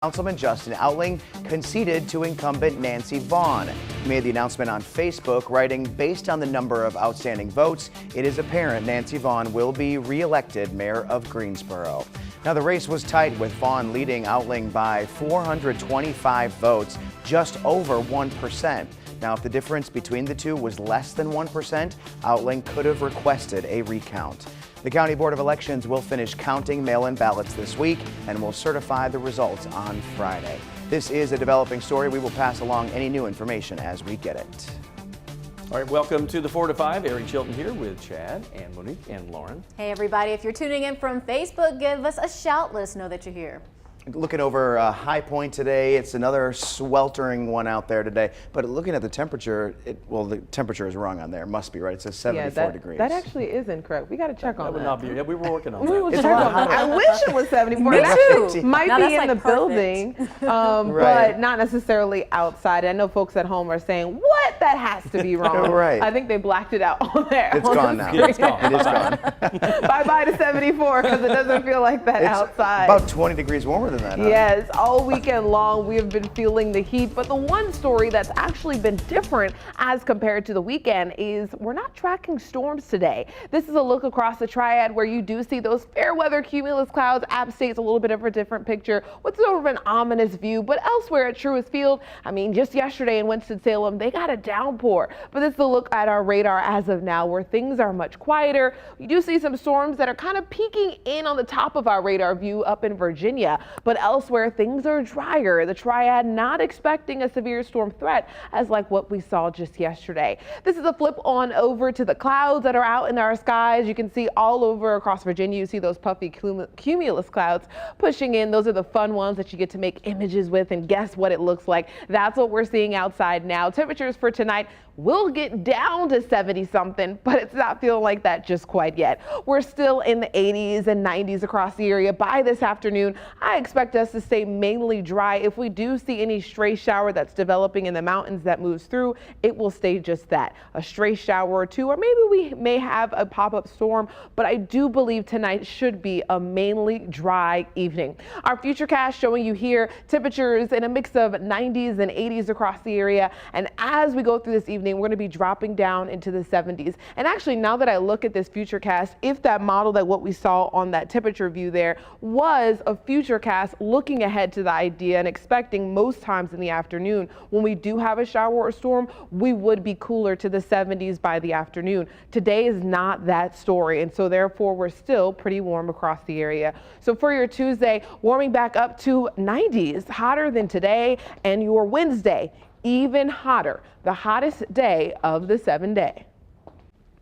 Councilman Justin Outling conceded to incumbent Nancy Vaughn. He made the announcement on Facebook, writing, "Based on the number of outstanding votes, it is apparent Nancy Vaughn will be re-elected mayor of Greensboro." Now, the race was tight, with Vaughn leading Outling by 425 votes, just over 1%. Now, if the difference between the two was less than 1%, Outling could have requested a recount. The County Board of Elections will finish counting mail-in ballots this week and will certify the results on Friday. This is a developing story. We will pass along any new information as we get it. All right, welcome to the 4 to 5. Eric Chilton here with Chad and Monique and Lauren. Hey everybody, if you're tuning in from Facebook, give us a shout. Let us know that you're here. Looking over High Point today, it's another sweltering one out there today. But looking at the temperature, the temperature is wrong on there. It must be right. It says 74 degrees. That actually is incorrect. We got to check on that. Would not be. Yeah, we were working on that. It's hard to I wish it was 74. Me too. Might Now be that's in like the perfect. building, Right. but not necessarily outside. I know folks at home are saying, "What? That has to be wrong." Right. I think they blacked it out on there. It's gone now. It's gone. It is gone. Bye-bye to 74 because it doesn't feel like that It's outside. about 20 degrees warmer than that. Huh? Yes, all weekend long we have been feeling the heat, but the one story that's actually been different as compared to the weekend is we're not tracking storms today. This is a look across the Triad where you do see those fair weather cumulus clouds. App State's a little bit of a different picture with sort of an ominous view, but elsewhere at Truist Field, I mean, just yesterday in Winston-Salem, they got a downpour. But this is a look at our radar as of now where things are much quieter. We do see some storms that are kind of peeking in on the top of our radar view up in Virginia, but elsewhere things are drier. The Triad not expecting a severe storm threat as like what we saw just yesterday. This is a flip on over to the clouds that are out in our skies. You can see all over across Virginia, you see those puffy cumulus clouds pushing in. Those are the fun ones that you get to make images with and guess what it looks like. That's what we're seeing outside now. Temperatures for tonight will get down to 70 something, but it's not feeling like that just quite yet. We're still in the 80s and 90s across the area. By this afternoon, I expect us to stay mainly dry. If we do see any stray shower that's developing in the mountains that moves through, it will stay just that, a stray shower or two, or maybe we may have a pop-up storm, but I do believe tonight should be a mainly dry evening. Our futurecast showing you here temperatures in a mix of 90s and 80s across the area, and as we go through this evening, we're going to be dropping down into the 70s. And actually, now that I look at this futurecast, if that model that what we saw on that temperature view there was a futurecast looking ahead to the idea and expecting most times in the afternoon when we do have a shower or storm, we would be cooler to the 70s by the afternoon. Today is not that story, and so therefore we're still pretty warm across the area. So for your Tuesday, warming back up to 90s, hotter than today, and your Wednesday, even hotter, the hottest day of the 7-day.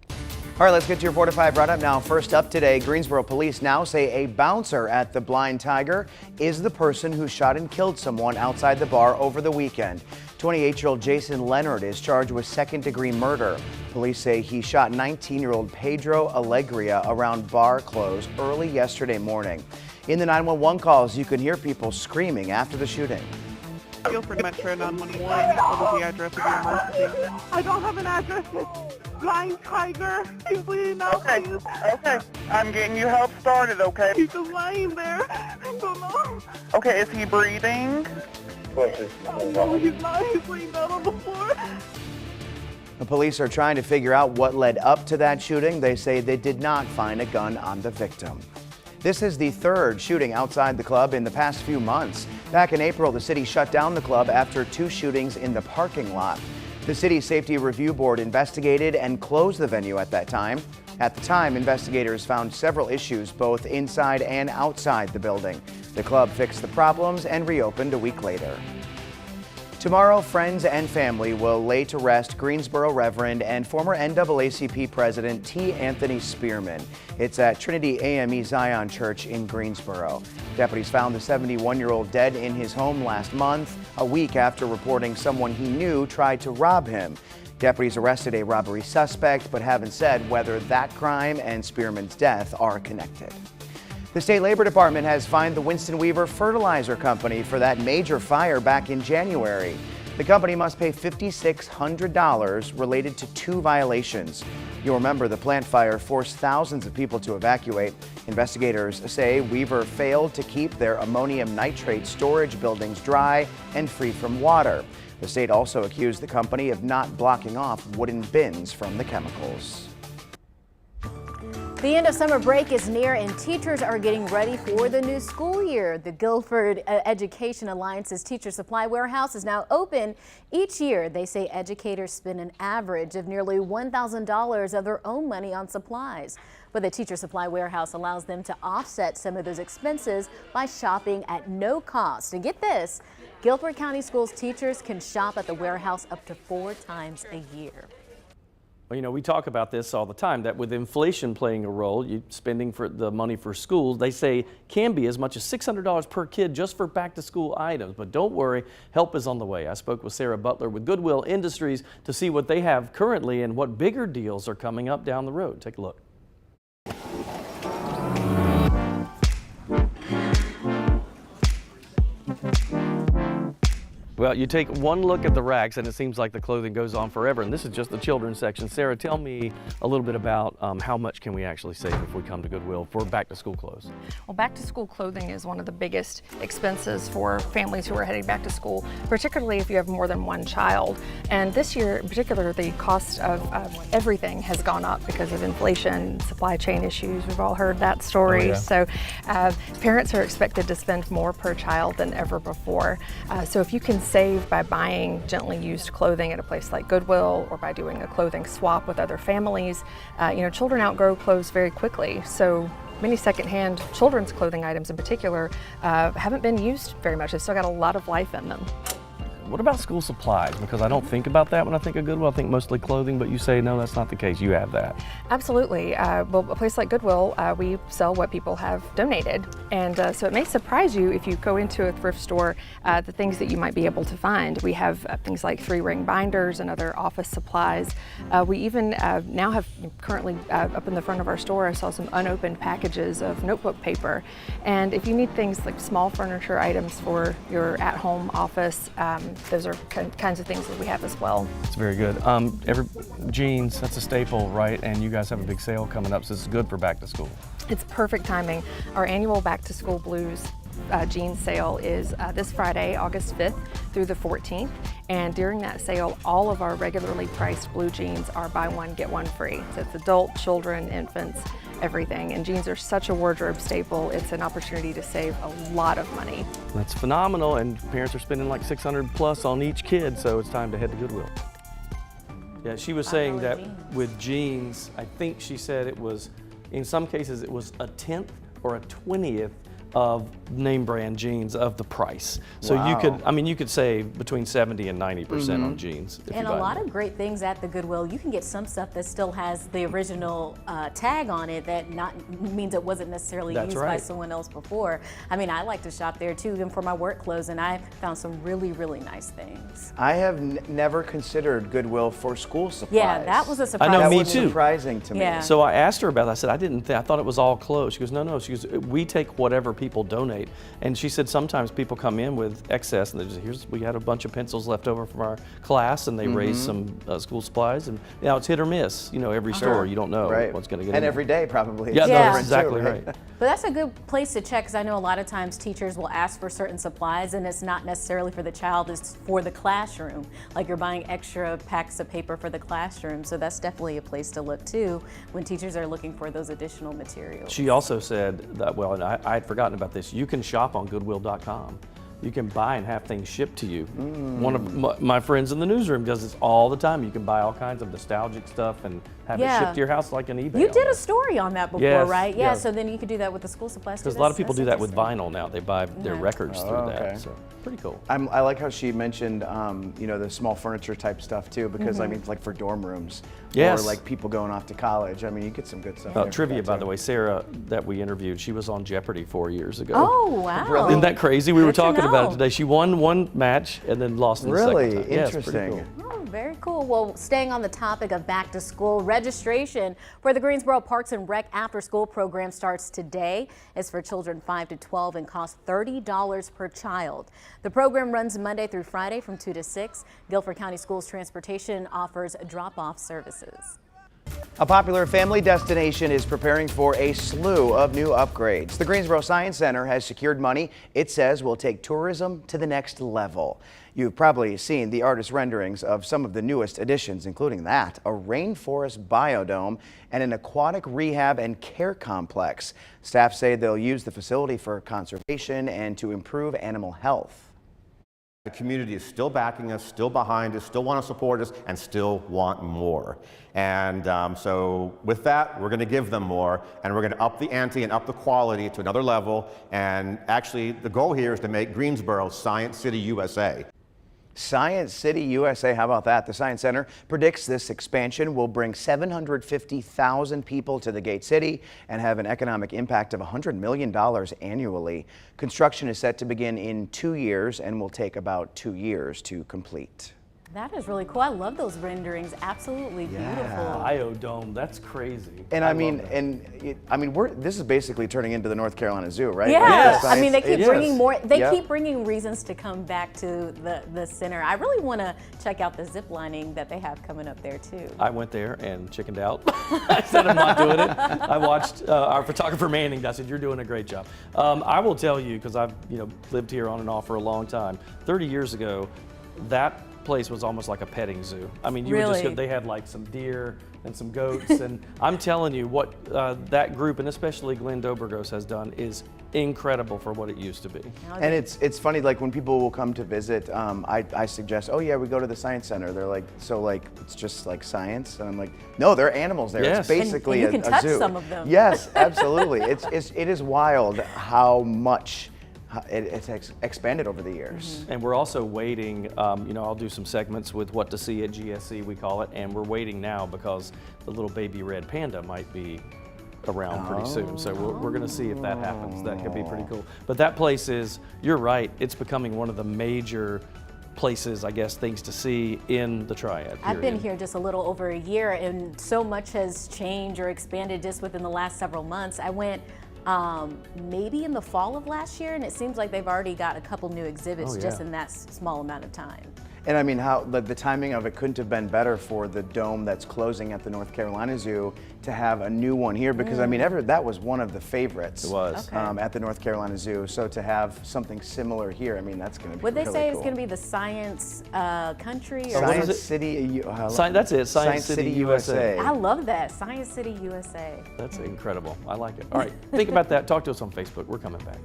All right, let's get to your 4 to 5 roundup now. First up today, Greensboro police now say a bouncer at the Blind Tiger is the person who shot and killed someone outside the bar over the weekend. 28-year-old Jason Leonard is charged with second-degree murder. Police say he shot 19-year-old Pedro Alegria around bar close early yesterday morning. In the 911 calls, you can hear people screaming after the shooting. Feel free to Metro 911. What is the address of your emergency? I don't have an address. Blind Tiger. Can you please now, please? Okay. I'm getting you help started, okay? He's just lying there. I don't know. Okay, is he breathing? No, he's not. He's laying down on the floor. The police are trying to figure out what led up to that shooting. They say they did not find a gun on the victim. This is the third shooting outside the club in the past few months. Back in April, the city shut down the club after 2 shootings in the parking lot. The City Safety Review Board investigated and closed the venue at that time. At the time, investigators found several issues both inside and outside the building. The club fixed the problems and reopened a week later. Tomorrow, friends and family will lay to rest Greensboro Reverend and former NAACP President T. Anthony Spearman. It's at Trinity AME Zion Church in Greensboro. Deputies found the 71-year-old dead in his home last month, a week after reporting someone he knew tried to rob him. Deputies arrested a robbery suspect, but haven't said whether that crime and Spearman's death are connected. The State Labor Department has fined the Winston Weaver Fertilizer Company for that major fire back in January. The company must pay $5,600 related to 2 violations. You'll remember the plant fire forced thousands of people to evacuate. Investigators say Weaver failed to keep their ammonium nitrate storage buildings dry and free from water. The state also accused the company of not blocking off wooden bins from the chemicals. The end of summer break is near and teachers are getting ready for the new school year. The Guilford Education Alliance's Teacher Supply Warehouse is now open. Each year, they say educators spend an average of nearly $1,000 of their own money on supplies. But the Teacher Supply Warehouse allows them to offset some of those expenses by shopping at no cost. And get this, Guilford County Schools teachers can shop at the warehouse up to 4 times a year. Well, you know, we talk about this all the time, that with inflation playing a role, spending for the money for schools, they say can be as much as $600 per kid just for back to school items. But don't worry, help is on the way. I spoke with Sarah Butler with Goodwill Industries to see what they have currently and what bigger deals are coming up down the road. Take a look. Well, you take one look at the racks and it seems like the clothing goes on forever, and this is just the children's section. Sarah, tell me a little bit about how much can we actually save if we come to Goodwill for back to school clothes? Well, back to school clothing is one of the biggest expenses for families who are heading back to school, particularly if you have more than one child. And this year in particular, the cost of everything has gone up because of inflation, supply chain issues. We've all heard that story. Oh, yeah. So parents are expected to spend more per child than ever before. So if you can save by buying gently used clothing at a place like Goodwill or by doing a clothing swap with other families, you know, children outgrow clothes very quickly. So many secondhand children's clothing items in particular haven't been used very much. They've still got a lot of life in them. What about school supplies? Because I don't think about that when I think of Goodwill. I think mostly clothing, but you say no, that's not the case. You have that. Absolutely. Well, a place like Goodwill, we sell what people have donated. And so it may surprise you if you go into a thrift store, the things that you might be able to find. We have things like 3-ring binders and other office supplies. We even now have currently up in the front of our store, I saw some unopened packages of notebook paper. And if you need things like small furniture items for your at-home office, those are kinds of things that we have as well. It's very good. Jeans, that's a staple, right? And you guys have a big sale coming up, so this is good for back to school. It's perfect timing. Our annual Back to School Blues jeans sale is this Friday, August 5th through the 14th. And during that sale, all of our regularly priced blue jeans are buy one, get one free. So it's adult, children, infants, everything. And jeans are such a wardrobe staple. It's an opportunity to save a lot of money. That's phenomenal, and parents are spending like $600 plus on each kid, so it's time to head to Goodwill. Yeah, she was saying that with jeans, I think she said it was, in some cases, it was a 10th or a 20th of name brand jeans of the price. So Wow. you could save between 70 and 90% on jeans. If And you a buy lot them. of great things at the Goodwill. You can get some stuff that still has the original tag on it that means it wasn't necessarily That's used by right. someone else before. I mean, I like to shop there too, even for my work clothes, and I found some really, really nice things. I have never considered Goodwill for school supplies. Yeah, that was a surprise. I know, That me was too. surprising to me. Yeah. So I asked her about it. I said, I thought it was all clothes. She goes, no. She goes, we take whatever people donate. And she said sometimes people come in with excess and they just, we had a bunch of pencils left over from our class and they raised some school supplies. And you know, it's hit or miss. You know, every store, you don't know Right. what's going to get And in every day probably. Yeah, it's no, Yeah. that's different too, exactly right. But that's a good place to check, because I know a lot of times teachers will ask for certain supplies and it's not necessarily for the child, it's for the classroom. Like you're buying extra packs of paper for the classroom. So that's definitely a place to look too when teachers are looking for those additional materials. She also said that, well, and I had forgotten about this, you can shop on Goodwill.com. You can buy and have things shipped to you. One of my friends in the newsroom does this all the time. You can buy all kinds of nostalgic stuff and have it shipped to your house like an eBay. You did a story on that before, Yes, right? Yeah, yeah. so then you could do that with the school supplies too. Because a lot of people That's do that with interesting. vinyl now. They buy their records through okay. that. So pretty cool. I like how she mentioned, you know, the small furniture type stuff too, because I mean, it's like for dorm rooms Yes. or like people going off to college. I mean, you get some good stuff. there for Trivia, that, by too. the way, Sarah that we interviewed, she was on Jeopardy 4 years ago. Oh, wow. Isn't that crazy? We were Good to talking about it know. today. She won one match and then lost in the Really second time. Yes, pretty interesting. cool. All very cool. Well, staying on the topic of back to school, registration for the Greensboro Parks and Rec after school program starts today. It's for children 5 to 12 and costs $30 per child. The program runs Monday through Friday from 2 to 6. Guilford County Schools Transportation offers drop-off services. A popular family destination is preparing for a slew of new upgrades. The Greensboro Science Center has secured money it says will take tourism to the next level. You've probably seen the artist renderings of some of the newest additions, including that, a rainforest biodome and an aquatic rehab and care complex. Staff say they'll use the facility for conservation and to improve animal health. The community is still backing us, still behind us, still want to support us, and still want more. And so with that, we're going to give them more, and we're going to up the ante and up the quality to another level. And actually, the goal here is to make Greensboro Science City, USA. Science City, USA, how about that? The Science Center predicts this expansion will bring 750,000 people to the Gate City and have an economic impact of $100 million annually. Construction is set to begin in 2 years and will take about 2 years to complete. That is really cool. I love those renderings. Absolutely beautiful. Biodome, that's crazy. And I mean, this is basically turning into the North Carolina Zoo, right? Yeah, Like I mean, they keep bringing more. They Yep. keep bringing reasons to come back to the center. I really want to check out the zip lining that they have coming up there too. I went there and chickened out. I said I'm not doing it. I watched our photographer Manning. I said, "You're doing a great job." I will tell you, because I've lived here on and off for a long time. 30 years ago, that place was almost like a petting zoo. I mean, you would just go, they had like some deer and some goats, and I'm telling you what that group, and especially Glenn Dobrogos, has done is incredible for what it used to be. And it's funny, like when people will come to visit, I suggest, oh yeah, we go to the Science Center. They're like, so like it's just like science, and I'm like, no, there are animals there. Yes. It's basically and you can a touch zoo. some of them. Yes, absolutely. It is wild how much it's expanded over the years. And we're also waiting, I'll do some segments with what to see at GSC, we call it, and we're waiting now because the little baby red panda might be around pretty soon. So we're going to see if that happens. That could be pretty cool. But that place is, you're right, it's becoming one of the major places, I guess, things to see in the Triad. Period. I've been here just a little over a year, and so much has changed or expanded just within the last several months. I went maybe in the fall of last year, and it seems like they've already got a couple new exhibits just in that small amount of time. And I mean, how the timing of it couldn't have been better for the dome that's closing at the North Carolina Zoo to have a new one here, because I mean, that was one of the favorites. It was. At the North Carolina Zoo. So to have something similar here, I mean, that's going to be Would really they say cool. it's going to be the science country? Or Science City. That's it. Science City, USA. I love that. Science City, USA. That's incredible. I like it. All right, think about that. Talk to us on Facebook. We're coming back.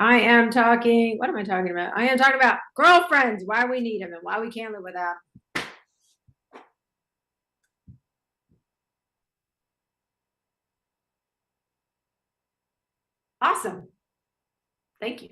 I am talking, what am I talking about? I am talking about girlfriends, why we need them and why we can't live without them. Awesome. Thank you.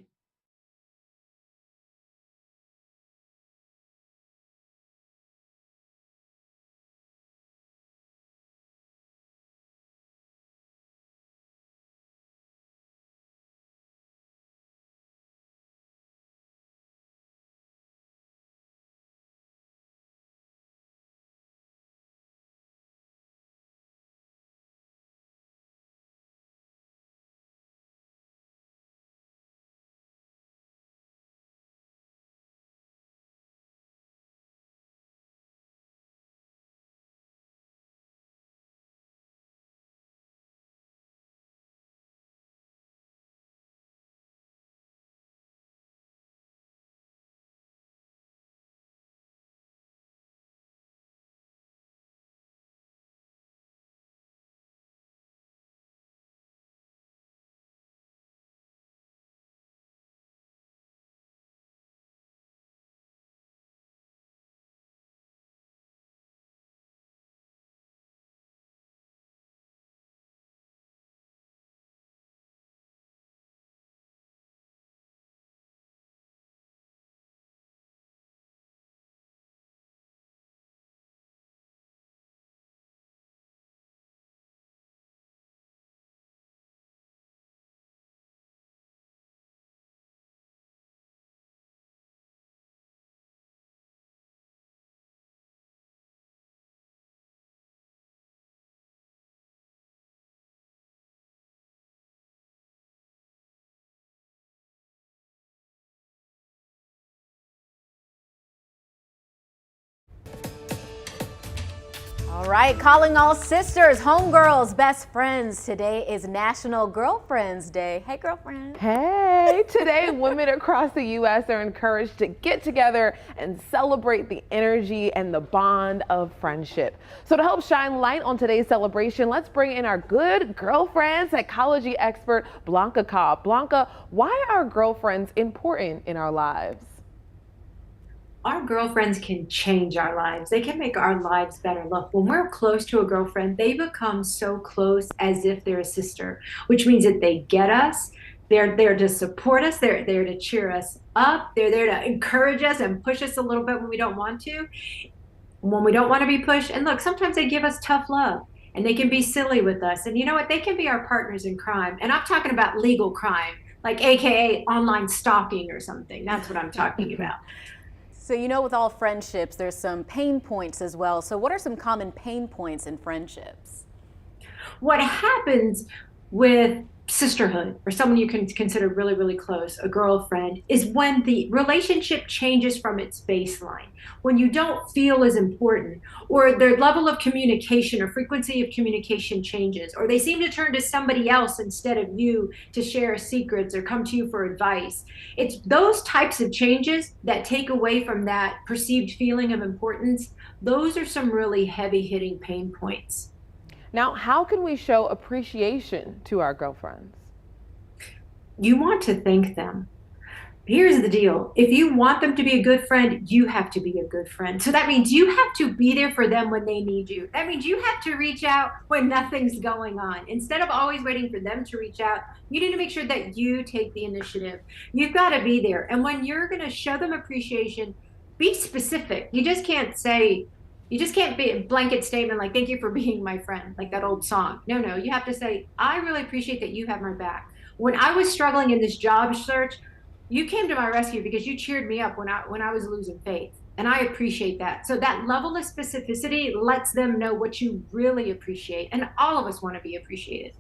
right, calling all sisters, homegirls, best friends. Today is National Girlfriends Day. Hey, girlfriend. Hey, today women across the U.S. are encouraged to get together and celebrate the energy and the bond of friendship. So to help shine light on today's celebration, let's bring in our good girlfriend, psychology expert, Blanca Cobb. Blanca, why are girlfriends important in our lives? Our girlfriends can change our lives. They can make our lives better. Look, when we're close to a girlfriend, they become so close as if they're a sister, which means that they get us. They're there to support us. They're there to cheer us up. They're there to encourage us and push us a little bit when we don't want to, when we don't want to be pushed. And look, sometimes they give us tough love and they can be silly with us. And you know what? They can be our partners in crime. And I'm talking about legal crime, like AKA online stalking or something. That's what I'm talking about. So, you know, with all friendships, there's some pain points as well. So what are some common pain points in friendships? What happens with sisterhood or someone you can consider really, really close, a girlfriend, is when the relationship changes from its baseline, when you don't feel as important, or their level of communication or frequency of communication changes, or they seem to turn to somebody else instead of you to share secrets or come to you for advice. It's those types of changes that take away from that perceived feeling of importance. Those are some really heavy hitting pain points. Now, how can we show appreciation to our girlfriends? You want to thank them. Here's the deal. If you want them to be a good friend, you have to be a good friend. So that means you have to be there for them when they need you. That means you have to reach out when nothing's going on. Instead of always waiting for them to reach out, you need to make sure that you take the initiative. You've got to be there. And when you're going to show them appreciation, be specific. You just can't be a blanket statement like, thank you for being my friend, like that old song. No, you have to say, I really appreciate that you have my back. When I was struggling in this job search, you came to my rescue because you cheered me up when I was losing faith. And I appreciate that. So that level of specificity lets them know what you really appreciate. And all of us want to be appreciated.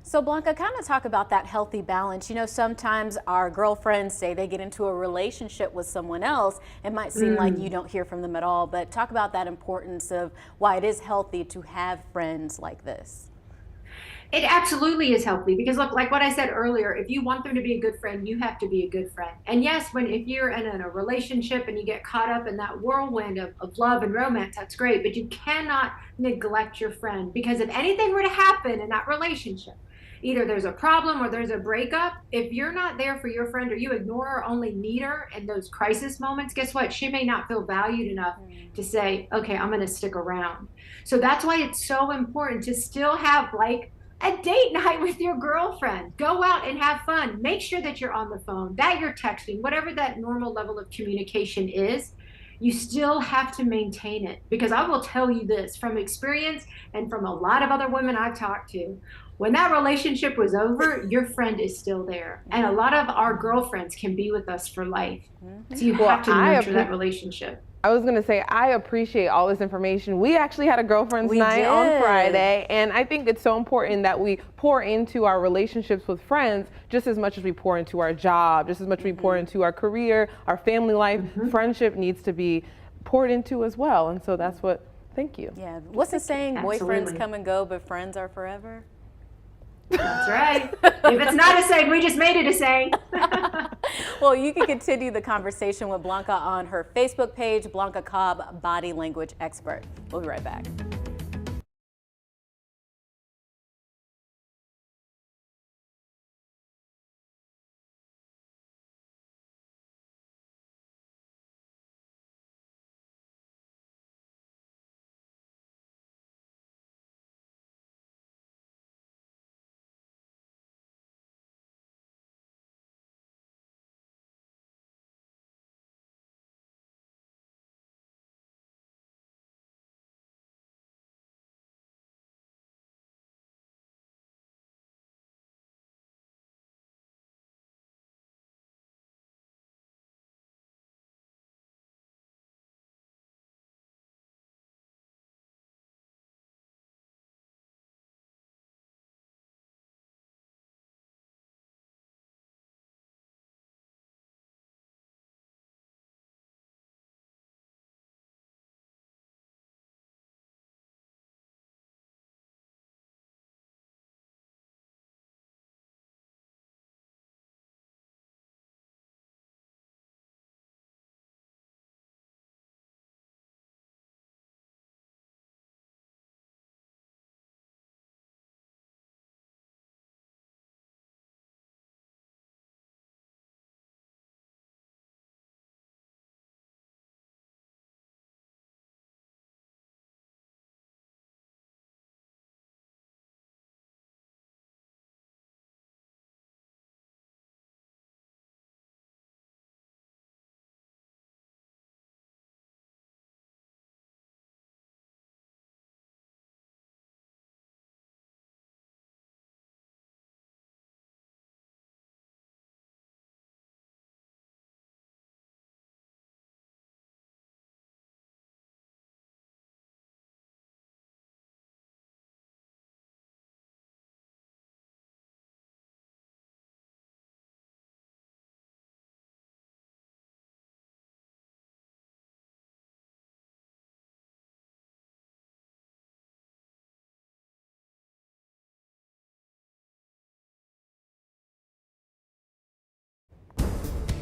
So Blanca, kind of talk about that healthy balance. You know, sometimes our girlfriends say they get into a relationship with someone else. It might seem like you don't hear from them at all, but talk about that importance of why it is healthy to have friends like this. It absolutely is healthy because look, like what I said earlier, if you want them to be a good friend, you have to be a good friend. And yes, if you're in a relationship and you get caught up in that whirlwind of love and romance, that's great, but you cannot neglect your friend, because if anything were to happen in that relationship, either there's a problem or there's a breakup, if you're not there for your friend or you ignore or only need her in those crisis moments, guess what? She may not feel valued enough to say, okay, I'm going to stick around. So that's why it's so important to still have like a date night with your girlfriend. Go out and have fun. Make sure that you're on the phone, that you're texting, whatever that normal level of communication is. You still have to maintain it, because I will tell you this from experience and from a lot of other women I've talked to. When that relationship was over, your friend is still there. And a lot of our girlfriends can be with us for life. So you have to nurture that relationship. I was going to say, I appreciate all this information. We actually had a girlfriend's night on Friday, and I think it's so important that we pour into our relationships with friends just as much as we pour into our job, just as much as we pour into our career, our family life. Friendship needs to be poured into as well, and so that's what, thank you. Yeah, what's the saying? Absolutely. Boyfriends come and go, but friends are forever? That's right. If it's not a saying, we just made it a saying. Well, you can continue the conversation with Blanca on her Facebook page, Blanca Cobb, Body Language Expert. We'll be right back.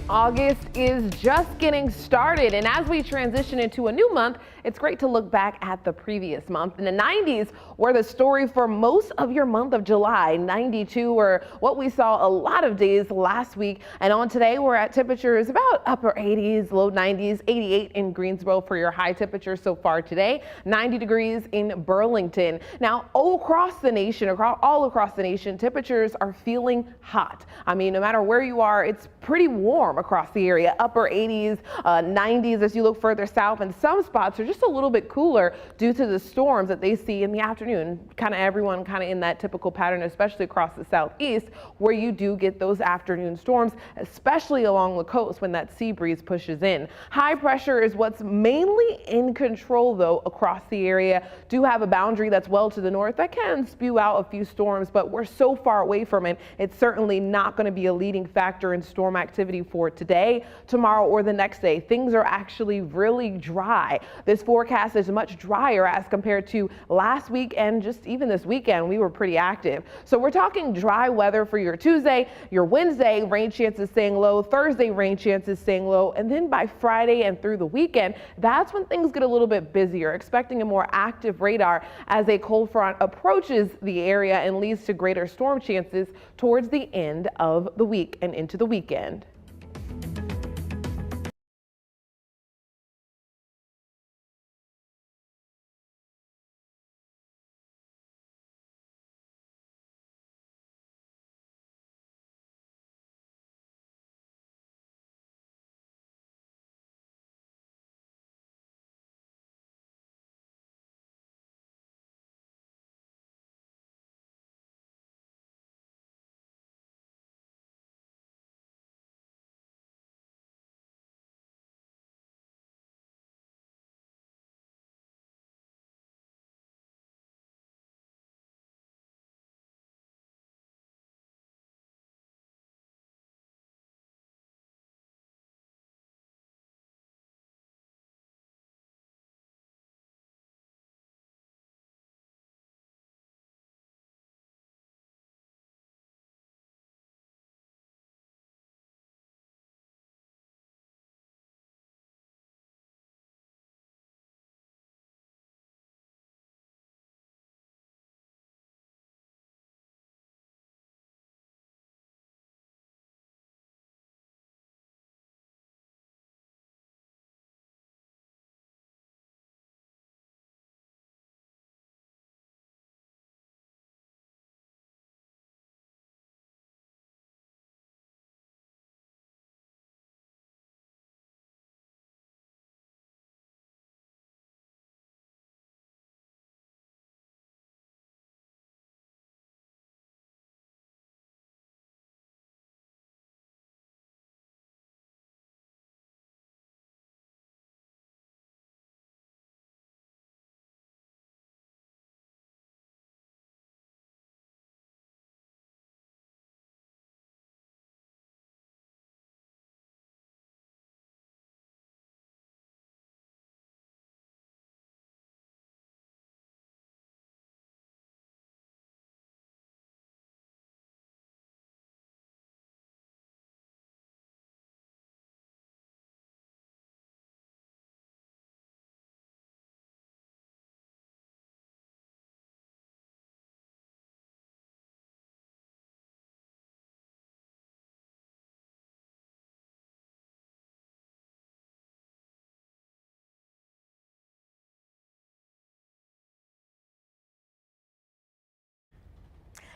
August is just getting started, and as we transition into a new month, it's great to look back at the previous month. In the 90s were the story for most of your month of July. 92 were what we saw a lot of days last week, and on today we're at temperatures about upper 80s, low 90s, 88 in Greensboro for your high temperature so far today, 90 degrees in Burlington. Now all across the nation, temperatures are feeling hot. I mean, no matter where you are, it's pretty warm across the area, upper 80s, 90s as you look further south, and some spots are just a little bit cooler due to the storms that they see in the afternoon. Kind of everyone kind of in that typical pattern, especially across the southeast where you do get those afternoon storms, especially along the coast when that sea breeze pushes in. High pressure is what's mainly in control though across the area. Do have a boundary that's well to the north that can spew out a few storms, but we're so far away from it, it's certainly not going to be a leading factor in storm activity for today, tomorrow, or the next day. Things are actually really dry. This forecast is much drier as compared to last week and just even this weekend. We were pretty active. So we're talking dry weather for your Tuesday, your Wednesday, rain chances staying low, Thursday, rain chances staying low, and then by Friday and through the weekend, that's when things get a little bit busier. Expecting a more active radar as a cold front approaches the area and leads to greater storm chances towards the end of the week and into the weekend.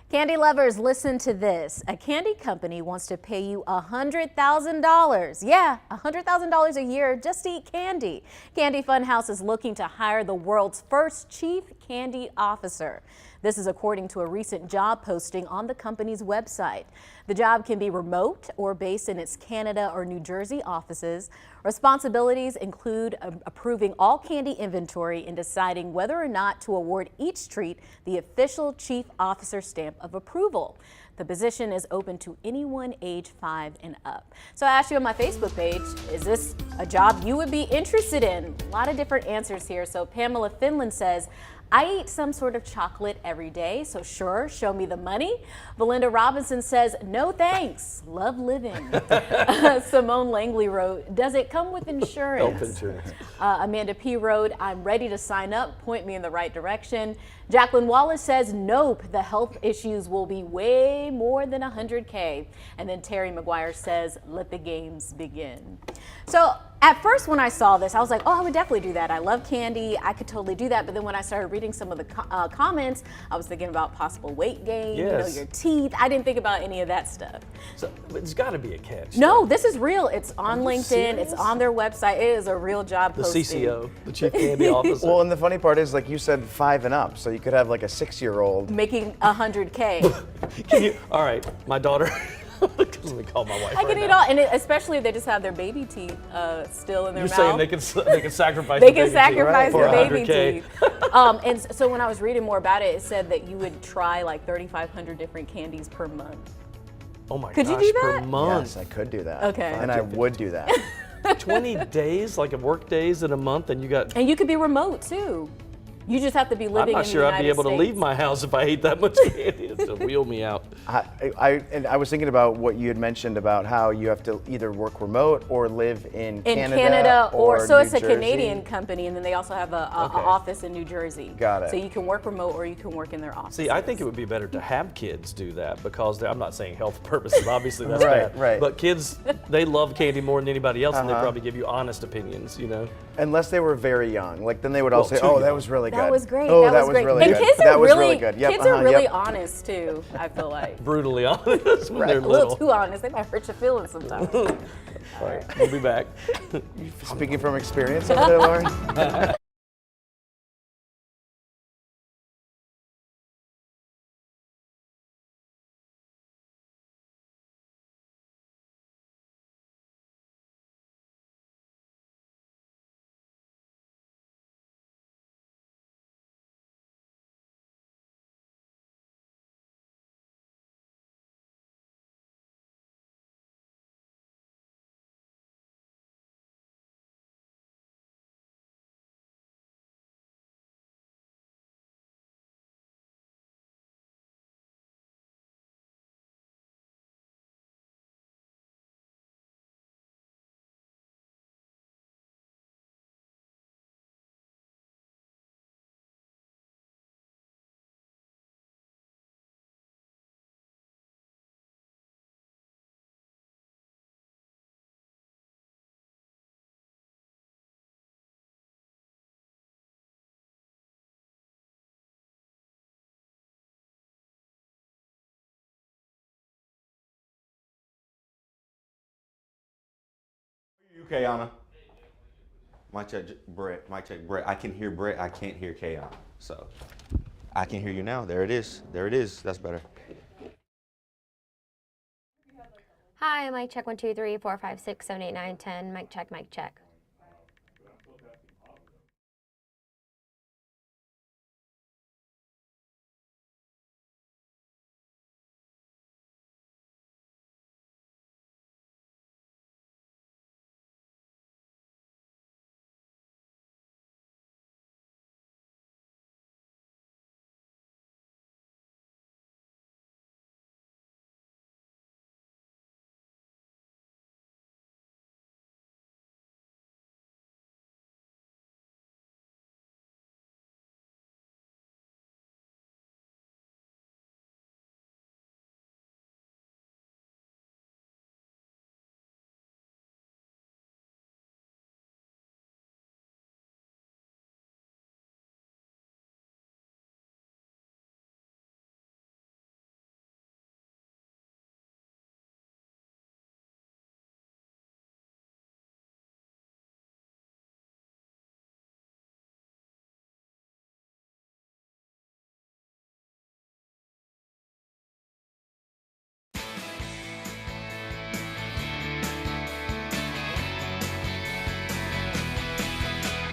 Candy lovers, listen to this. A candy company wants to pay you $100,000. Yeah, $100,000 a year just to eat candy. Candy Funhouse is looking to hire the world's first chief candy officer. This is according to a recent job posting on the company's website. The job can be remote or based in its Canada or New Jersey offices. Responsibilities include approving all candy inventory and deciding whether or not to award each treat the official chief officer stamp of approval. The position is open to anyone age 5 and up. So I asked you on my Facebook page, is this a job you would be interested in? A lot of different answers here. So Pamela Finland says, I eat some sort of chocolate every day, so sure, show me the money. Belinda Robinson says, no thanks, love living. Simone Langley wrote, does it come with insurance? Health insurance. Amanda P. wrote, I'm ready to sign up, point me in the right direction. Jacqueline Wallace says, nope, the health issues will be way more than 100K. And then Terry McGuire says, let the games begin. So at first when I saw this, I was like, oh, I would definitely do that. I love candy. I could totally do that. But then when I started reading some of the comments, I was thinking about possible weight gain, Yes. your teeth. I didn't think about any of that stuff. So there's got to be a catch. No, this is real. It's on LinkedIn. serious? It's on their website. It is a real job The posting. CCO, the Chief Candy Officer. Well, and the funny part is, like you said, 5 and up, so you could have like a 6-year-old. Making 100K. Can you, all right, my daughter, let me call my wife I can right eat now. all, and especially if they just have their baby teeth still in their You're mouth. saying they can sacrifice They the can baby sacrifice teeth the baby 100K. teeth. And so when I was reading more about it, it said that you would try like 3,500 different candies per month. Oh my Could you gosh, do per that? month. Yes, I could do that. Okay. And I would do that. 20 days, like a work days in a month, and you got. And you could be remote too. You just have to be I'm living not in sure the I'd be United able to leave States. my house if I ate that much candy to wheel me out. And I was thinking about what you had mentioned about how you have to either work remote or live in Canada or so New it's a Jersey. Canadian company, and then they also have a Okay. office in New Jersey. Got it. So you can work remote or you can work in their office. See, I think it would be better to have kids do that because I'm not saying health purposes, obviously that's Right, bad. right. But kids, they love candy more than anybody else, and they Uh-huh. probably give you honest opinions, you know? Unless they were very young. Like then they would all Well, say, too oh, young. that was really good. That was great. Oh, that was great. really and good. kids That are was really, really good. Yep, kids are uh-huh, really yep. honest too, I feel like. Brutally honest when they're A little little. too honest. They might hurt your feelings sometimes. All right, we'll be back. Speaking from experience over there, Lauren. You, Kayana. Mic check, Brett. Mic check, Brett. I can hear Brett. I can't hear Kayana. So I can hear you now. There it is. There it is. That's better. Hi, mic check 1 2 3 4 5 6 7 8 9 10. Mic check, mic check.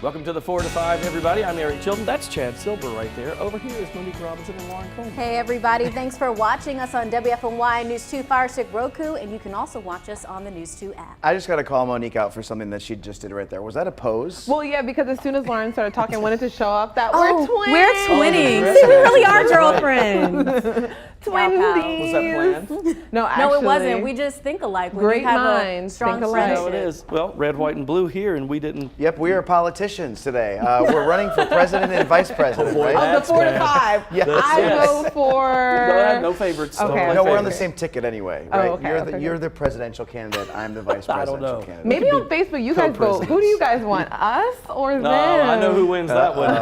Welcome to the 4 to 5, everybody. I'm Eric Chilton. That's Chad Silver right there. Over here is Monique Robinson and Lauren Coleman. Hey, everybody. Thanks for watching us on WFMY News 2 Fire Stick Roku, and you can also watch us on the News 2 app. I just got to call Monique out for something that she just did right there. Was that a pose? Well, yeah, because as soon as Lauren started talking, I wanted to show off that we're twins. We're twinning. See, we really are girlfriends. Twinsies. Was that planned? No, actually. No, it wasn't. We just think alike. When Great you have minds a strong think alike. So it is. Well, red, white, and blue here, and we didn't. Yep, we are politicians today. We're running for president and vice president. boy, right? Of the 4 to 5. Yes. I go for. No favorites. Okay. No, we're on the same ticket anyway, right? Okay, You're the presidential candidate. I'm the vice I don't presidential know. candidate. Maybe on Facebook you guys vote. Who do you guys want? Us or them? No, I know who wins that one.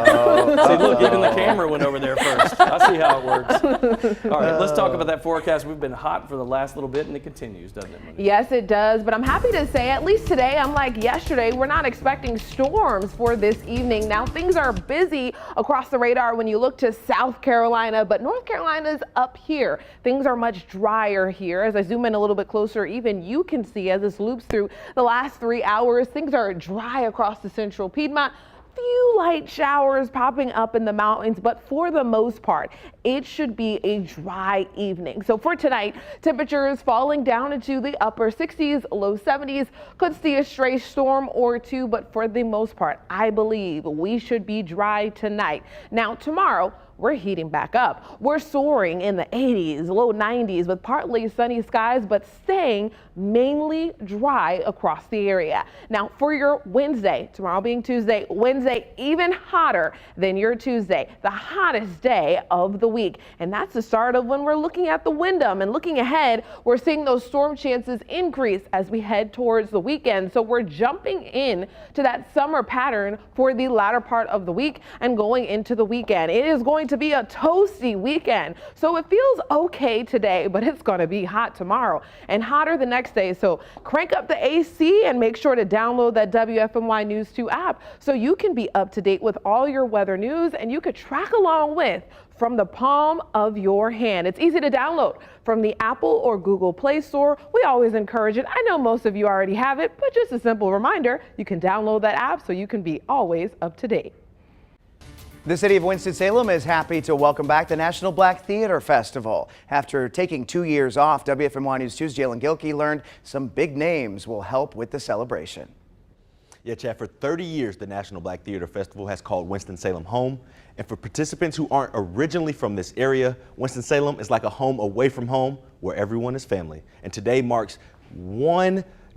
See, look, even the camera went over there first. I see how it works. All right, let's talk about that forecast. We've been hot for the last little bit, and it continues, doesn't it, Monique? Yes, it does. But I'm happy to say, at least today, unlike yesterday, we're not expecting storms for this evening. Now, things are busy across the radar when you look to South Carolina, but North Carolina's up here. Things are much drier here. As I zoom in a little bit closer, even you can see as this loops through the last 3 hours, things are dry across the central Piedmont. Few light showers popping up in the mountains, but for the most part, it should be a dry evening. So for tonight, temperatures falling down into the upper 60s, low 70s. Could see a stray storm or two, but for the most part, I believe we should be dry tonight. Now tomorrow, we're heating back up. We're soaring in the 80s, low 90s with partly sunny skies, but staying mainly dry across the area. Now for your Wednesday, tomorrow being Tuesday, Wednesday even hotter than your Tuesday, the hottest day of the week. And that's the start of when we're looking at the Wyndham and looking ahead, we're seeing those storm chances increase as we head towards the weekend. So we're jumping in to that summer pattern for the latter part of the week and going into the weekend. It is going to be a toasty weekend. So it feels okay today, but it's going to be hot tomorrow and hotter the next day. So crank up the AC and make sure to download that WFMY News 2 app so you can be up to date with all your weather news and you could track along with from the palm of your hand. It's easy to download from the Apple or Google Play Store. We always encourage it. I know most of you already have it, but just a simple reminder, you can download that app so you can be always up to date. The city of Winston-Salem is happy to welcome back the National Black Theater Festival. After taking 2 years off, WFMY News 2's Jalen Gilkey learned some big names will help with the celebration. Yeah, Chad, for 30 years, the National Black Theater Festival has called Winston-Salem home. And for participants who aren't originally from this area, Winston-Salem is like a home away from home where everyone is family. And today marks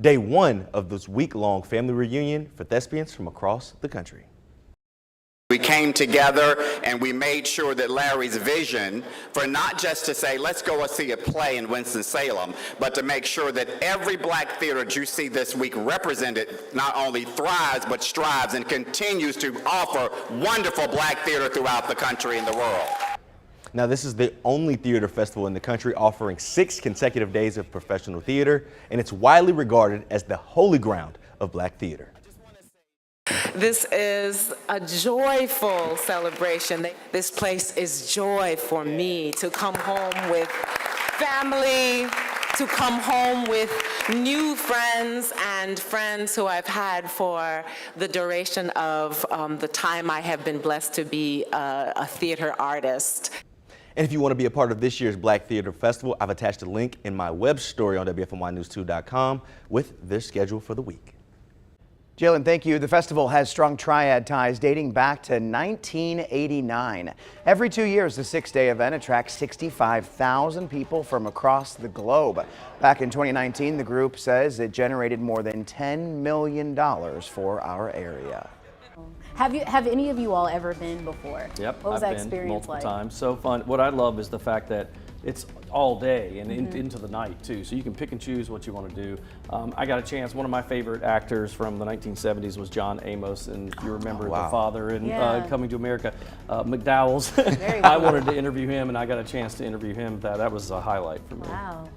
day one of this week-long family reunion for thespians from across the country. We came together and we made sure that Larry's vision for not just to say, let's go see a play in Winston-Salem, but to make sure that every black theater that you see this week represented not only thrives, but strives and continues to offer wonderful black theater throughout the country and the world. Now, this is the only theater festival in the country offering 6 consecutive days of professional theater, and it's widely regarded as the holy ground of black theater. This is a joyful celebration. This place is joy for me to come home with family, to come home with new friends and friends who I've had for the duration of the time I have been blessed to be a theater artist. And if you want to be a part of this year's Black Theater Festival, I've attached a link in my web story on WFMYnews2.com with their schedule for the week. Jalen, thank you. The festival has strong Triad ties dating back to 1989. Every 2 years, the 6-day event attracts 65,000 people from across the globe. Back in 2019, the group says it generated more than $10 million for our area. Have any of you all ever been before? Yep, What was I've that been experience multiple like? times. So fun. What I love is the fact that it's all day and into the night too, so you can pick and choose what you want to do. I got a chance. One of my favorite actors from the 1970s was John Amos, and if you remember The Father and Coming to America, McDowell's. I wanted to interview him, and I got a chance to interview him. That was a highlight for me. Wow.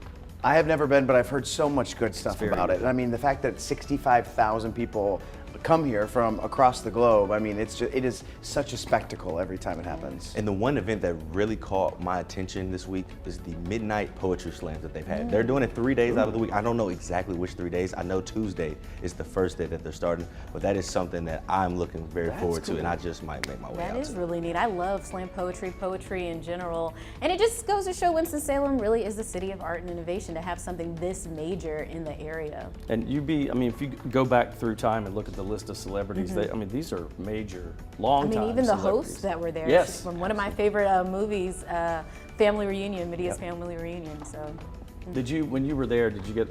I have never been, but I've heard so much good stuff about it. I mean, the fact that 65,000 people come here from across the globe. I mean, it is such a spectacle every time it happens. And the one event that really caught my attention this week is the midnight poetry slams that they've had. They're doing it 3 days out of the week. I don't know exactly which 3 days. I know Tuesday is the first day that they're starting, but that is something that I'm looking very forward to, and I just might make my way out. That is really neat. I love slam poetry in general, and it just goes to show Winston-Salem really is the city of art and innovation to have something this major in the area. And if you go back through time and look at the list of celebrities, these are major, long-time even the celebrities. hosts that were there. Yes. From one of my favorite movies, Family Reunion, Medea's Family Reunion. So. Did you, when you were there, did you get,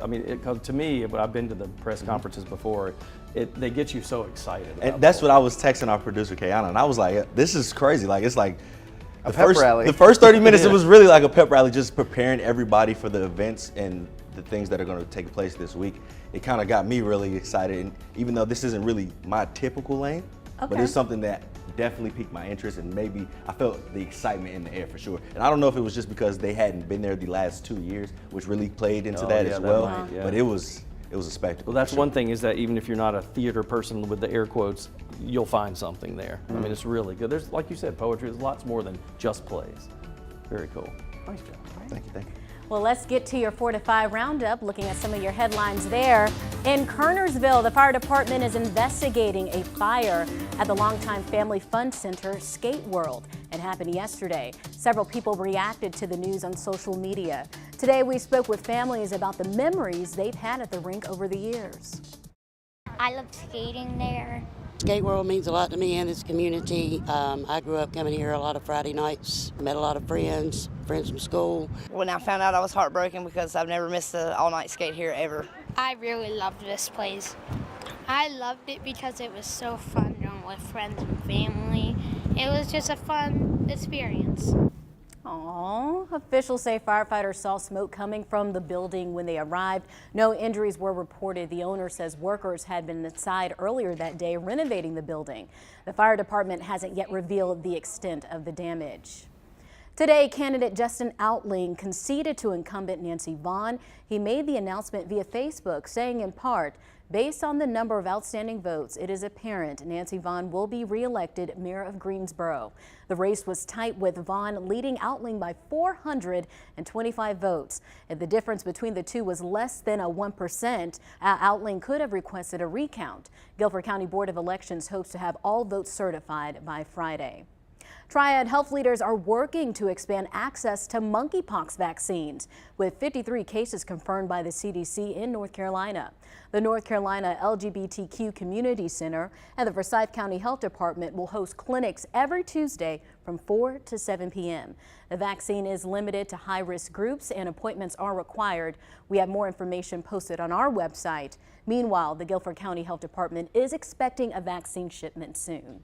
to me, I've been to the press conferences before, they get you so excited. And that's what I was texting our producer, Kayana, and I was like, this is crazy. Like, it's like a pep rally. The first 30 minutes, it was really like a pep rally, just preparing everybody for the events and the things that are going to take place this week. It kind of got me really excited, and even though this isn't really my typical lane, but it's something that definitely piqued my interest, and maybe I felt the excitement in the air for sure. And I don't know if it was just because they hadn't been there the last 2 years, which really played into that as well, but it was a spectacle. Well, that's one thing, is that even if you're not a theater person with the air quotes, you'll find something there. I mean, it's really good. There's, like you said, poetry, there's lots more than just plays. Very cool. Nice job. Thank you. Well, let's get to your 4 to 5 roundup, looking at some of your headlines there. In Kernersville, the fire department is investigating a fire at the Longtime Family Fun Center Skate World. It happened yesterday. Several people reacted to the news on social media. Today, we spoke with families about the memories they've had at the rink over the years. I love skating there. Skate World means a lot to me and this community. I grew up coming here a lot of Friday nights, met a lot of friends from school. When I found out, I was heartbroken because I've never missed an all-night skate here ever. I really loved this place. I loved it because it was so fun with friends and family. It was just a fun experience. Aww. Officials say firefighters saw smoke coming from the building when they arrived. No injuries were reported. The owner says workers had been inside earlier that day renovating the building. The fire department hasn't yet revealed the extent of the damage. Today, candidate Justin Outling conceded to incumbent Nancy Vaughn. He made the announcement via Facebook, saying in part, based on the number of outstanding votes, it is apparent Nancy Vaughn will be reelected mayor of Greensboro. The race was tight, with Vaughn leading Outling by 425 votes. If the difference between the two was less than 1%, Outling could have requested a recount. Guilford County Board of Elections hopes to have all votes certified by Friday. Triad health leaders are working to expand access to monkeypox vaccines, with 53 cases confirmed by the CDC in North Carolina. The North Carolina LGBTQ Community Center and the Forsyth County Health Department will host clinics every Tuesday from 4 to 7 p.m. The vaccine is limited to high-risk groups and appointments are required. We have more information posted on our website. Meanwhile, the Guilford County Health Department is expecting a vaccine shipment soon.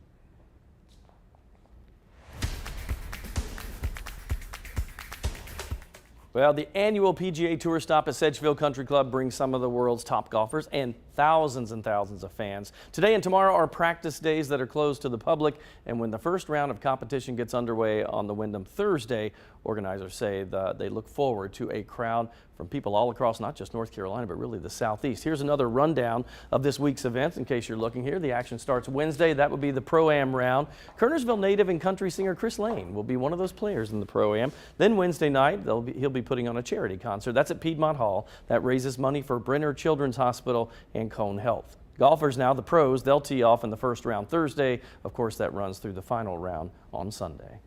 Well, the annual PGA Tour stop at Sedgeville Country Club brings some of the world's top golfers and thousands of fans. Today and tomorrow are practice days that are closed to the public, and when the first round of competition gets underway on the Wyndham Thursday, organizers say they look forward to a crowd from people all across not just North Carolina, but really the Southeast. Here's another rundown of this week's events in case you're looking here. The action starts Wednesday. That would be the Pro-Am round. Kernersville native and country singer Chris Lane will be one of those players in the Pro-Am. Then Wednesday night, he'll be putting on a charity concert. That's at Piedmont Hall. That raises money for Brenner Children's Hospital and Cone Health. Golfers now, the pros, they'll tee off in the first round Thursday. Of course, that runs through the final round on Sunday.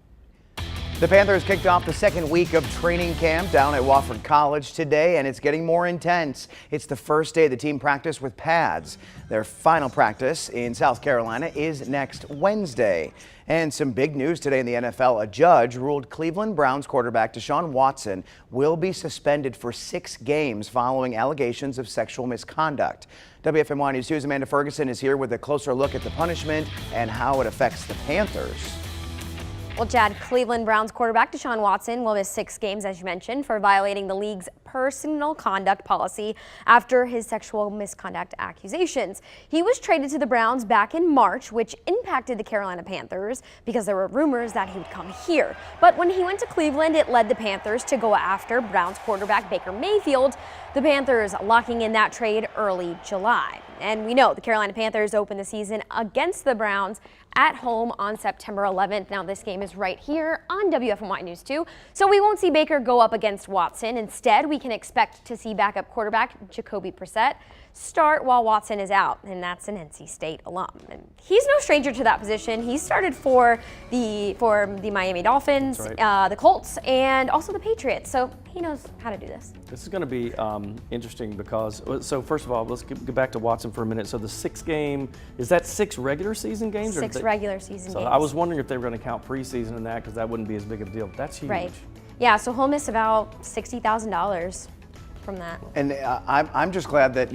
The Panthers kicked off the second week of training camp down at Wofford College today, and it's getting more intense. It's the first day the team practiced with pads. Their final practice in South Carolina is next Wednesday. And some big news today in the NFL. A judge ruled Cleveland Browns quarterback Deshaun Watson will be suspended for 6 games following allegations of sexual misconduct. WFMY News 2's Amanda Ferguson is here with a closer look at the punishment and how it affects the Panthers. Well, Chad, Cleveland Browns quarterback Deshaun Watson will miss 6 games, as you mentioned, for violating the league's personal conduct policy after his sexual misconduct accusations. He was traded to the Browns back in March, which impacted the Carolina Panthers because there were rumors that he would come here. But when he went to Cleveland, it led the Panthers to go after Browns quarterback Baker Mayfield, the Panthers locking in that trade early July. And we know the Carolina Panthers opened the season against the Browns at home on September 11th. Now this game is right here on WFMY News 2, so we won't see Baker go up against Watson. Instead, we can expect to see backup quarterback Jacoby Brissett start while Watson is out, and that's an NC State alum. And he's no stranger to that position. He started for the Miami Dolphins, right. the Colts, and also the Patriots, so he knows how to do this. This is going to be interesting because, so first of all, let's get back to Watson for a minute. So the 6 game, is that 6 regular season games? 6 regular season games. I was wondering if they were going to count preseason in that because that wouldn't be as big of a deal. That's huge. Right. Yeah, so he'll miss about $60,000 from that. And I'm just glad that,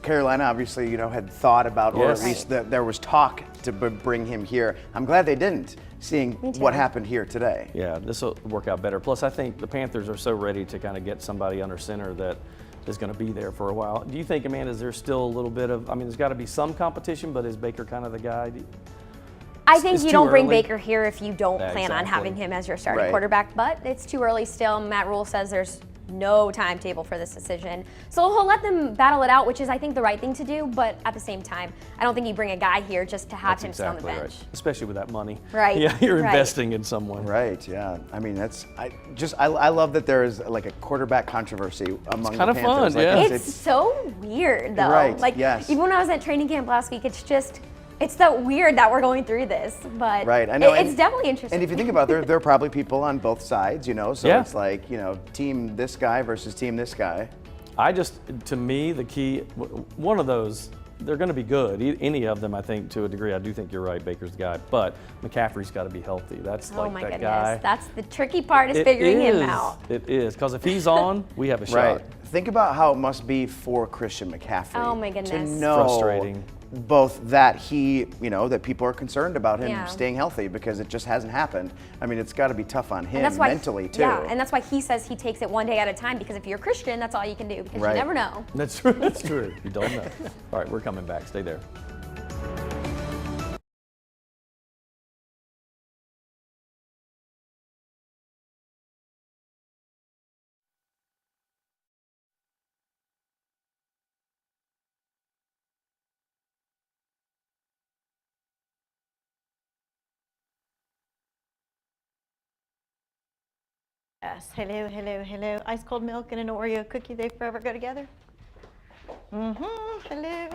Carolina obviously, had thought about, or at least that there was talk to bring him here. I'm glad they didn't, seeing what happened here today. Yeah, this will work out better. Plus, I think the Panthers are so ready to kind of get somebody under center that is going to be there for a while. Do you think, Amanda, is there still a little bit of, there's got to be some competition, but is Baker kind of the guy? I think you don't bring Baker here if you don't plan exactly. on having him as your starting quarterback, but it's too early still. Matt Rule says there's no timetable for this decision. So he'll let them battle it out, which is, I think, the right thing to do, but at the same time, I don't think you bring a guy here just to have him sit on the bench. Right. Especially with that money. Right. Yeah, you're investing in someone. Right, yeah. I love that there is like a quarterback controversy among the Panthers. It's kind of fun, yeah. It's so weird, though. Right, yes. Even when I was at training camp last week, it's that weird that we're going through this, but I know. It's definitely interesting. And if you think about it, there are probably people on both sides, so it's like, team this guy versus team this guy. To me, the key, one of those, they're going to be good. Any of them, I think, to a degree. I do think you're right, Baker's the guy, but McCaffrey's got to be healthy. That's oh like my that goodness. guy. That's the tricky part is figuring him out. It is, because if he's on, we have a shot. Right. Think about how it must be for Christian McCaffrey. Oh my goodness. To know frustrating. Both that that people are concerned about him staying healthy because it just hasn't happened. It's got to be tough on him mentally too. Yeah, and that's why he says he takes it one day at a time, because if you're a Christian, that's all you can do, because you never know. That's true. That's true. You don't know. All right, we're coming back. Stay there. Yes, hello, hello, hello. Ice cold milk and an Oreo cookie, they forever go together? Hello.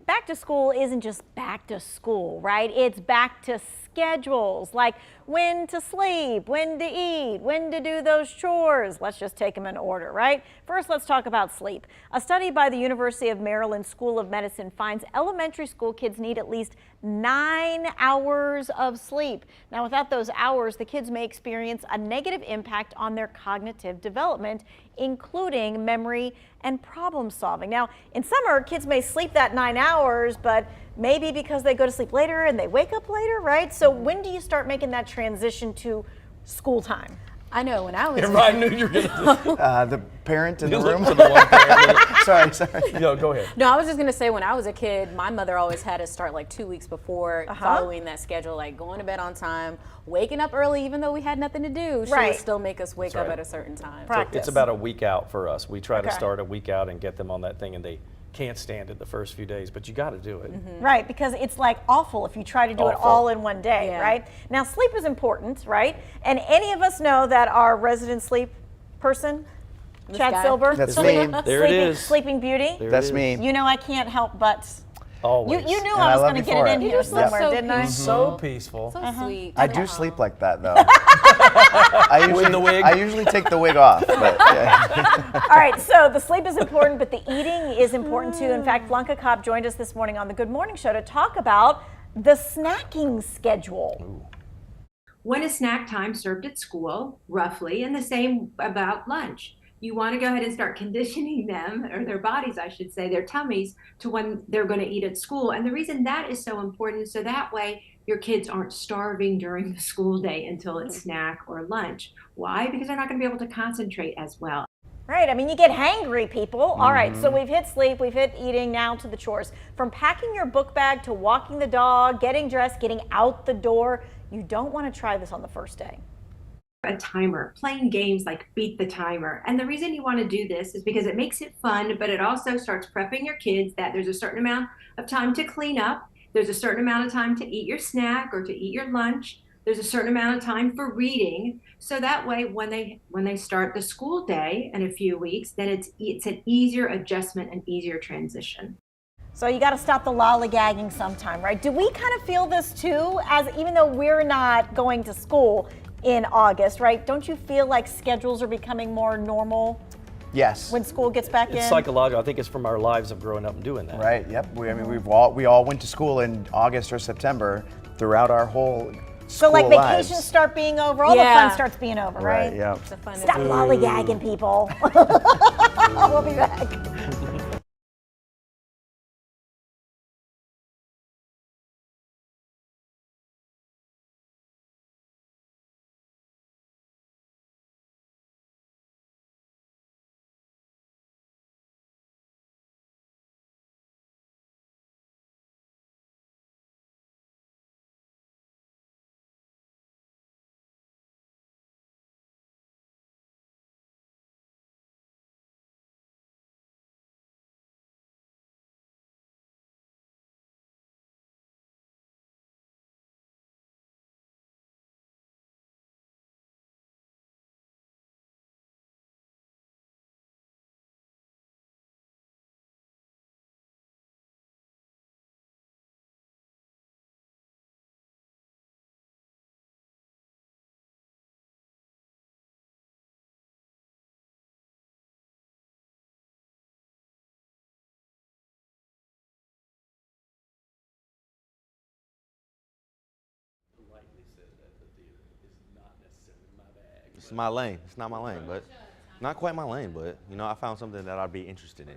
Back to school isn't just back to school, right? It's back to schedules, like when to sleep, when to eat, when to do those chores. Let's just take them in order, right? First, let's talk about sleep. A study by the University of Maryland School of Medicine finds elementary school kids need at least 9 hours of sleep. Now, without those hours, the kids may experience a negative impact on their cognitive development, including memory and problem solving. Now, in summer, kids may sleep that 9 hours, but maybe because they go to sleep later and they wake up later, right? So when do you start making that transition to school time? I know when I was. I knew you were going to. The parent in the Look room. for the one parent. sorry. No, go ahead. No, I was just going to say when I was a kid, my mother always had us start like 2 weeks before following that schedule, like going to bed on time, waking up early, even though we had nothing to do. She would still make us wake up at a certain time. So it's about a week out for us. We try to start a week out and get them on that thing, and they can't stand it the first few days, but you got to do it. Right, because it's like awful if you try to do it all in one day, right? Now, sleep is important, right? And any of us know that our resident sleep person, Chad Silver, That's me. There it is. Sleeping Beauty. That's me. You know I can't help but. Always. You knew I was going to get it in here somewhere, didn't I? So peaceful. So sweet. I do sleep like that though. I usually take the wig off. But, yeah. All right, so the sleep is important, but the eating is important too. In fact, Blanca Cobb joined us this morning on the Good Morning Show to talk about the snacking schedule. When is snack time served at school, roughly, and the same about lunch. You want to go ahead and start conditioning them, or their bodies, I should say, their tummies, to when they're going to eat at school. And the reason that is so important, so that way your kids aren't starving during the school day until it's snack or lunch. Why? Because they're not going to be able to concentrate as well. Right, I mean, you get hangry, people. All right, so we've hit sleep, we've hit eating, now to the chores. From packing your book bag to walking the dog, getting dressed, getting out the door, you don't want to try this on the first day. A timer, playing games like beat the timer. And the reason you want to do this is because it makes it fun, but it also starts prepping your kids that there's a certain amount of time to clean up. There's a certain amount of time to eat your snack or to eat your lunch. There's a certain amount of time for reading. So that way, when they start the school day in a few weeks, then it's an easier adjustment and easier transition. So you got to stop the lollygagging sometime, right? Do we kind of feel this too, as even though we're not going to school in August, right? Don't you feel like schedules are becoming more normal? Yes. When school gets back in? It's psychological. I think it's from our lives of growing up and doing that. Right. Yep. We all went to school in August or September throughout our whole So like lives. vacations start being over, all the fun starts being over, right? Yeah. Stop lollygagging, people. We'll be back. It's my lane. It's not my lane, but not quite my lane, but you know, I found something that I'd be interested in.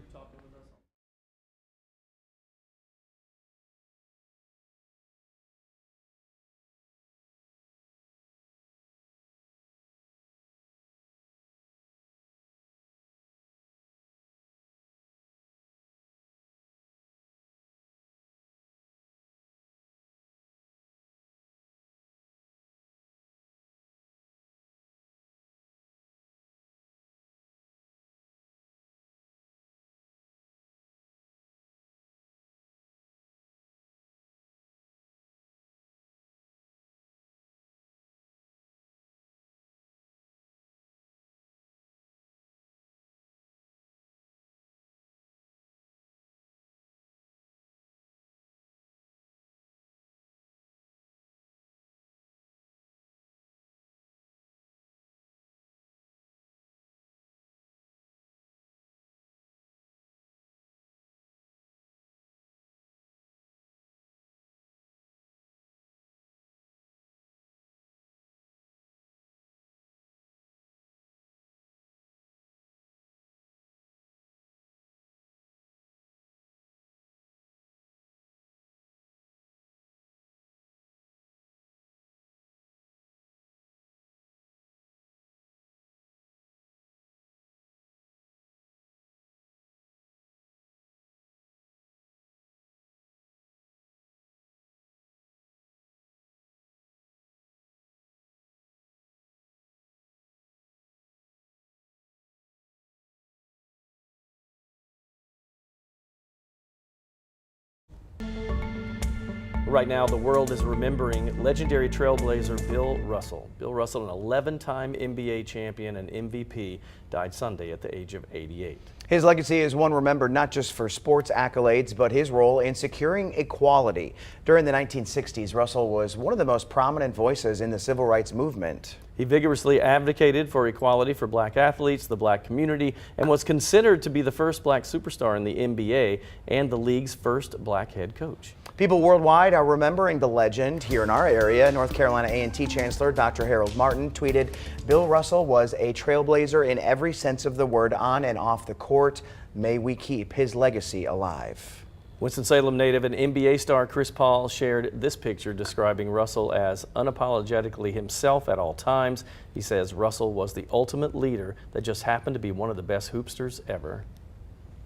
Right now, the world is remembering legendary trailblazer Bill Russell. Bill Russell, an 11-time NBA champion and MVP, died Sunday at the age of 88. His legacy is one remembered not just for sports accolades, but his role in securing equality. During the 1960s, Russell was one of the most prominent voices in the civil rights movement. He vigorously advocated for equality for black athletes, the black community, and was considered to be the first black superstar in the NBA and the league's first black head coach. People worldwide are remembering the legend. Here in our area, North Carolina A&T Chancellor Dr. Harold Martin tweeted, "Bill Russell was a trailblazer in every sense of the word on and off the court. May we keep his legacy alive." Winston-Salem native and NBA star Chris Paul shared this picture describing Russell as unapologetically himself at all times. He says Russell was the ultimate leader that just happened to be one of the best hoopsters ever.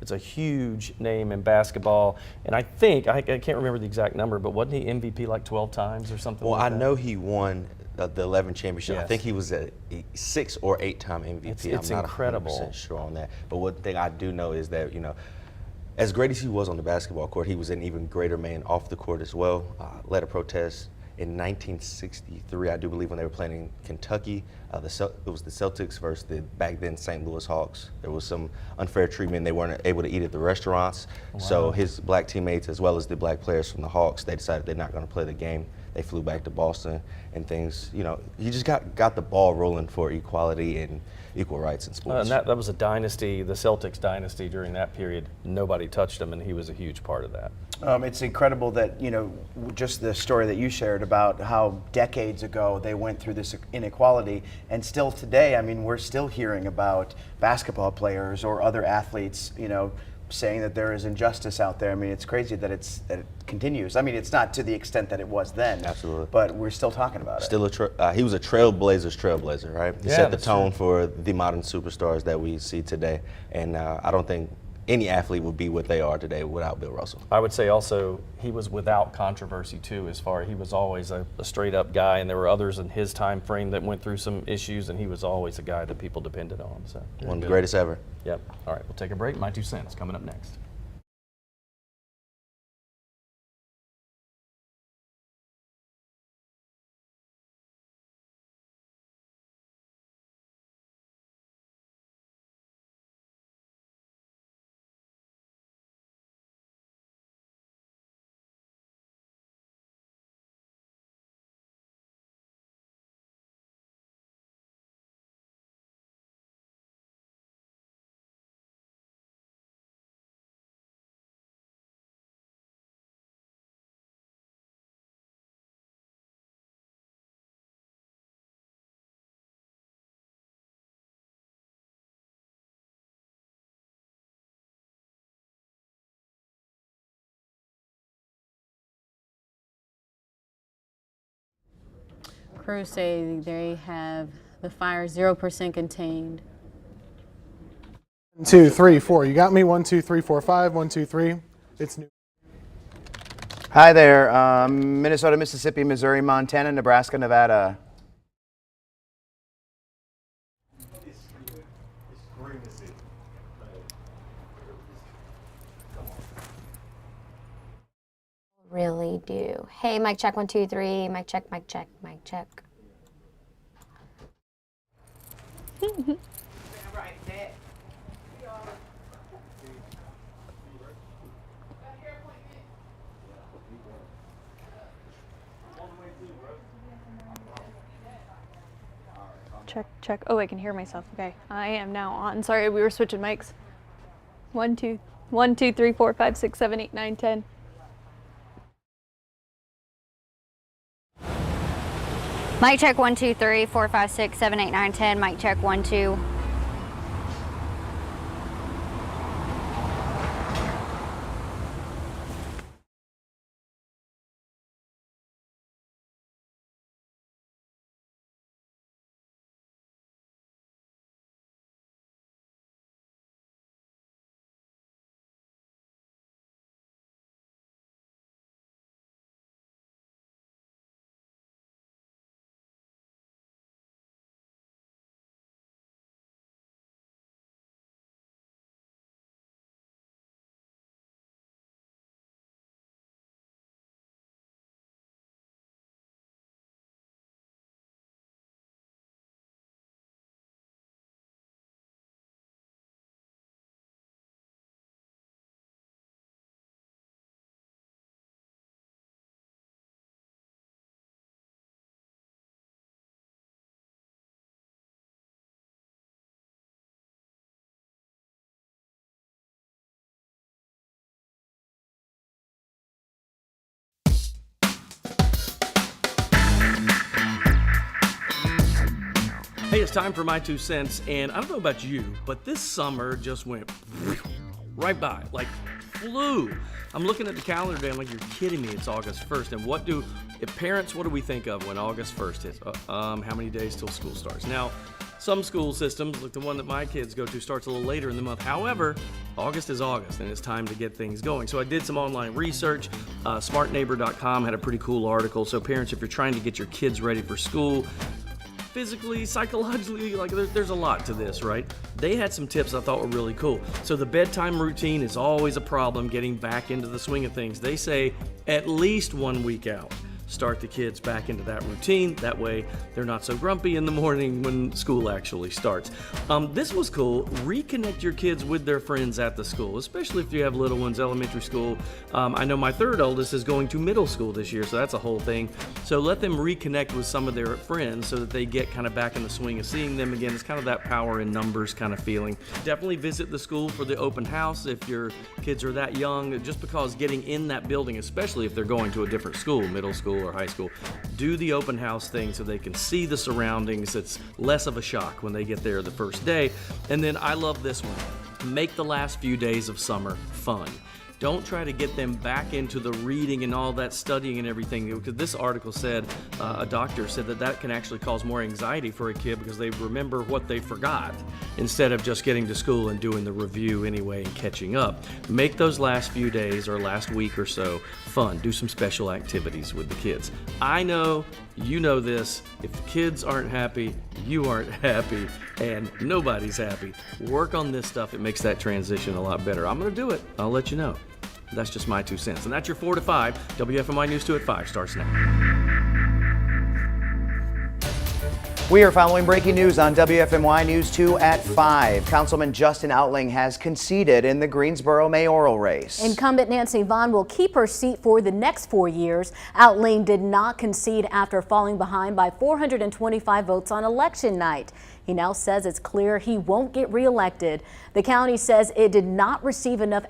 It's a huge name in basketball, and I think, I can't remember the exact number, but wasn't he MVP like 12 times or something like that? Well, I know he won the 11 championship. Yes. I think he was a 6 or 8-time MVP. It's I'm not incredible. 100% sure on that. But one thing I do know is that, as great as he was on the basketball court, he was an even greater man off the court as well. Led a protest in 1963, I do believe, when they were playing in Kentucky. It was the Celtics versus the back then St. Louis Hawks. There was some unfair treatment. They weren't able to eat at the restaurants. Wow. So his black teammates, as well as the black players from the Hawks, they decided they're not going to play the game. They flew back to Boston and things, he just got the ball rolling for equality and equal rights in sports. And that was a dynasty, the Celtics dynasty during that period. Nobody touched him, and he was a huge part of that. It's incredible that, just the story that you shared about how decades ago they went through this inequality, and still today, we're still hearing about basketball players or other athletes, saying that there is injustice out there. It's crazy that it continues. It's not to the extent that it was then. Absolutely. But we're still talking about it. Still he was a trailblazer, right? He set the tone for the modern superstars that we see today. And I don't think any athlete would be what they are today without Bill Russell. I would say also he was without controversy too, he was always a straight up guy, and there were others in his time frame that went through some issues, and he was always a guy that people depended on. So one of the greatest ever. Yep. All right, we'll take a break. My 2 cents coming up next. Crews say they have the fire 0% contained. 1, 2, 3, 4. You got me. 1, 2, 3, 4, 5. 1, 2, 3. It's new. Hi there, Minnesota, Mississippi, Missouri, Montana, Nebraska, Nevada. Really do. Hey, mic check 1, 2, 3. Mic check, mic check, mic check. Check, check. Oh, I can hear myself. Okay, I am now on. Sorry, we were switching mics. 1, 2, 1, 2, 3, 4, 5, 6, 7, 8, 9, 10. Mic check 1, 2, 3, 4, 5, 6, 7, 8, 9, 10. Mic check 1, 2. Hey, it's time for my 2 cents, and I don't know about you, but this summer just went right by, like flew. I'm looking at the calendar today, I'm like, you're kidding me, it's August 1st, and parents, what do we think of when August 1st hits? How many days till school starts? Now, some school systems, like the one that my kids go to, starts a little later in the month. However, August is August, and it's time to get things going. So I did some online research. Smartneighbor.com had a pretty cool article. So parents, if you're trying to get your kids ready for school, physically, psychologically, like there's a lot to this, right? They had some tips I thought were really cool. So the bedtime routine is always a problem getting back into the swing of things. They say at least 1 week out. Start the kids back into that routine. That way they're not so grumpy in the morning when school actually starts. This was cool. Reconnect your kids with their friends at the school, especially if you have little ones, elementary school. I know my 3rd oldest is going to middle school this year, so that's a whole thing. So let them reconnect with some of their friends so that they get kind of back in the swing of seeing them again. It's kind of that power in numbers kind of feeling. Definitely visit the school for the open house if your kids are that young, just because getting in that building, especially if they're going to a different school, middle school or high school, do the open house thing so they can see the surroundings. It's less of a shock when they get there the first day. And then I love this one. Make the last few days of summer fun. Don't try to get them back into the reading and all that studying and everything, because this article said, a doctor said that can actually cause more anxiety for a kid because they remember what they forgot instead of just getting to school and doing the review anyway and catching up. Make those last few days or last week or so fun. Do some special activities with the kids. I know, you know this, if the kids aren't happy, you aren't happy, and nobody's happy. Work on this stuff. It makes that transition a lot better. I'm going to do it. I'll let you know. That's just my 2 cents. And that's your 4 to 5. WFMY News 2 at 5 starts now. We are following breaking news on WFMY News 2 at 5. Councilman Justin Outling has conceded in the Greensboro mayoral race. Incumbent Nancy Vaughn will keep her seat for the next 4 years. Outling did not concede after falling behind by 425 votes on election night. He now says it's clear he won't get reelected. The county says it did not receive enough